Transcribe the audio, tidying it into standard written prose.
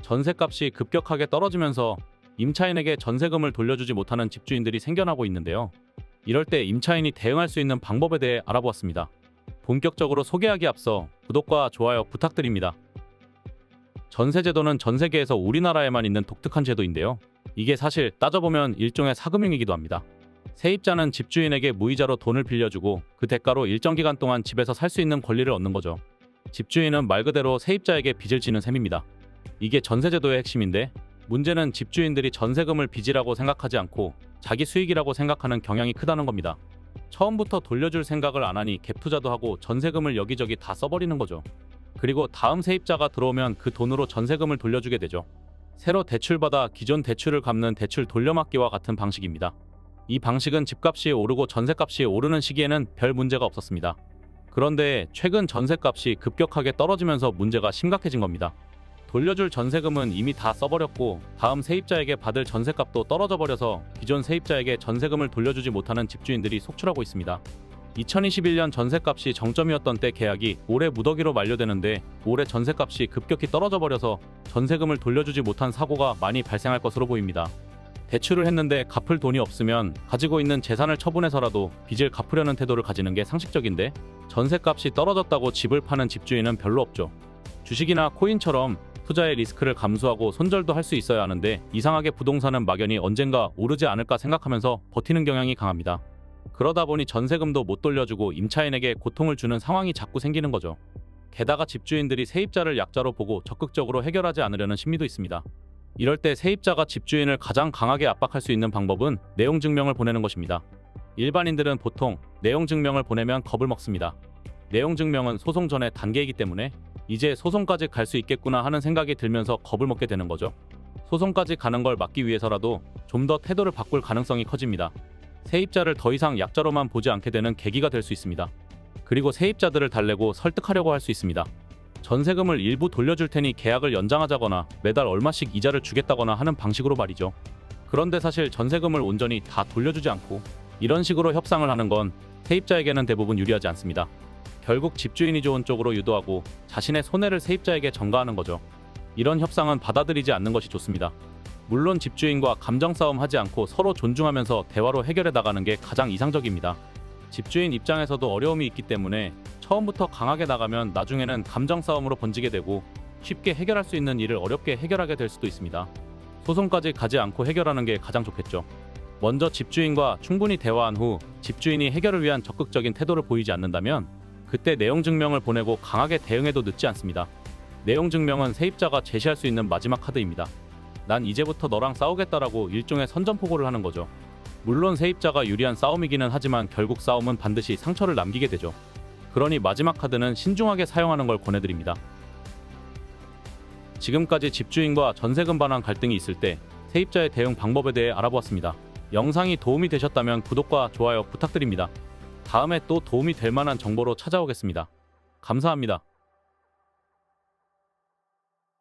전셋값이 급격하게 떨어지면서 임차인에게 전세금을 돌려주지 못하는 집주인들이 생겨나고 있는데요. 이럴 때 임차인이 대응할 수 있는 방법에 대해 알아보았습니다. 본격적으로 소개하기 앞서 구독과 좋아요 부탁드립니다. 전세제도는 전 세계에서 우리나라에만 있는 독특한 제도인데요. 이게 사실 따져보면 일종의 사금융이기도 합니다. 세입자는 집주인에게 무이자로 돈을 빌려주고 그 대가로 일정 기간 동안 집에서 살 수 있는 권리를 얻는 거죠. 집주인은 말 그대로 세입자에게 빚을 지는 셈입니다. 이게 전세제도의 핵심인데, 문제는 집주인들이 전세금을 빚이라고 생각하지 않고 자기 수익이라고 생각하는 경향이 크다는 겁니다. 처음부터 돌려줄 생각을 안 하니 갭 투자도 하고 전세금을 여기저기 다 써버리는 거죠. 그리고 다음 세입자가 들어오면 그 돈으로 전세금을 돌려주게 되죠. 새로 대출받아 기존 대출을 갚는 대출 돌려막기와 같은 방식입니다. 이 방식은 집값이 오르고 전세값이 오르는 시기에는 별 문제가 없었습니다. 그런데 최근 전세값이 급격하게 떨어지면서 문제가 심각해진 겁니다. 돌려줄 전세금은 이미 다 써버렸고 다음 세입자에게 받을 전세값도 떨어져 버려서 기존 세입자에게 전세금을 돌려주지 못하는 집주인들이 속출하고 있습니다. 2021년 전세값이 정점이었던 때 계약이 올해 무더기로 만료되는데 올해 전세값이 급격히 떨어져 버려서 전세금을 돌려주지 못한 사고가 많이 발생할 것으로 보입니다. 대출을 했는데 갚을 돈이 없으면 가지고 있는 재산을 처분해서라도 빚을 갚으려는 태도를 가지는 게 상식적인데, 전세값이 떨어졌다고 집을 파는 집주인은 별로 없죠. 주식이나 코인처럼 투자의 리스크를 감수하고 손절도 할 수 있어야 하는데 이상하게 부동산은 막연히 언젠가 오르지 않을까 생각하면서 버티는 경향이 강합니다. 그러다 보니 전세금도 못 돌려주고 임차인에게 고통을 주는 상황이 자꾸 생기는 거죠. 게다가 집주인들이 세입자를 약자로 보고 적극적으로 해결하지 않으려는 심리도 있습니다. 이럴 때 세입자가 집주인을 가장 강하게 압박할 수 있는 방법은 내용 증명을 보내는 것입니다. 일반인들은 보통 내용 증명을 보내면 겁을 먹습니다. 내용 증명은 소송 전의 단계이기 때문에 이제 소송까지 갈 수 있겠구나 하는 생각이 들면서 겁을 먹게 되는 거죠. 소송까지 가는 걸 막기 위해서라도 좀 더 태도를 바꿀 가능성이 커집니다. 세입자를 더 이상 약자로만 보지 않게 되는 계기가 될 수 있습니다. 그리고 세입자들을 달래고 설득하려고 할 수 있습니다. 전세금을 일부 돌려줄 테니 계약을 연장하자거나 매달 얼마씩 이자를 주겠다거나 하는 방식으로 말이죠. 그런데 사실 전세금을 온전히 다 돌려주지 않고 이런 식으로 협상을 하는 건 세입자에게는 대부분 유리하지 않습니다. 결국 집주인이 좋은 쪽으로 유도하고 자신의 손해를 세입자에게 전가하는 거죠. 이런 협상은 받아들이지 않는 것이 좋습니다. 물론 집주인과 감정 싸움 하지 않고 서로 존중하면서 대화로 해결해 나가는 게 가장 이상적입니다. 집주인 입장에서도 어려움이 있기 때문에 처음부터 강하게 나가면 나중에는 감정 싸움으로 번지게 되고 쉽게 해결할 수 있는 일을 어렵게 해결하게 될 수도 있습니다. 소송까지 가지 않고 해결하는 게 가장 좋겠죠. 먼저 집주인과 충분히 대화한 후 집주인이 해결을 위한 적극적인 태도를 보이지 않는다면 그때 내용 증명을 보내고 강하게 대응해도 늦지 않습니다. 내용 증명은 세입자가 제시할 수 있는 마지막 카드입니다. 난 이제부터 너랑 싸우겠다라고 일종의 선전포고를 하는 거죠. 물론 세입자가 유리한 싸움이기는 하지만 결국 싸움은 반드시 상처를 남기게 되죠. 그러니 마지막 카드는 신중하게 사용하는 걸 권해드립니다. 지금까지 집주인과 전세금 반환 갈등이 있을 때 세입자의 대응 방법에 대해 알아보았습니다. 영상이 도움이 되셨다면 구독과 좋아요 부탁드립니다. 다음에 또 도움이 될 만한 정보로 찾아오겠습니다. 감사합니다.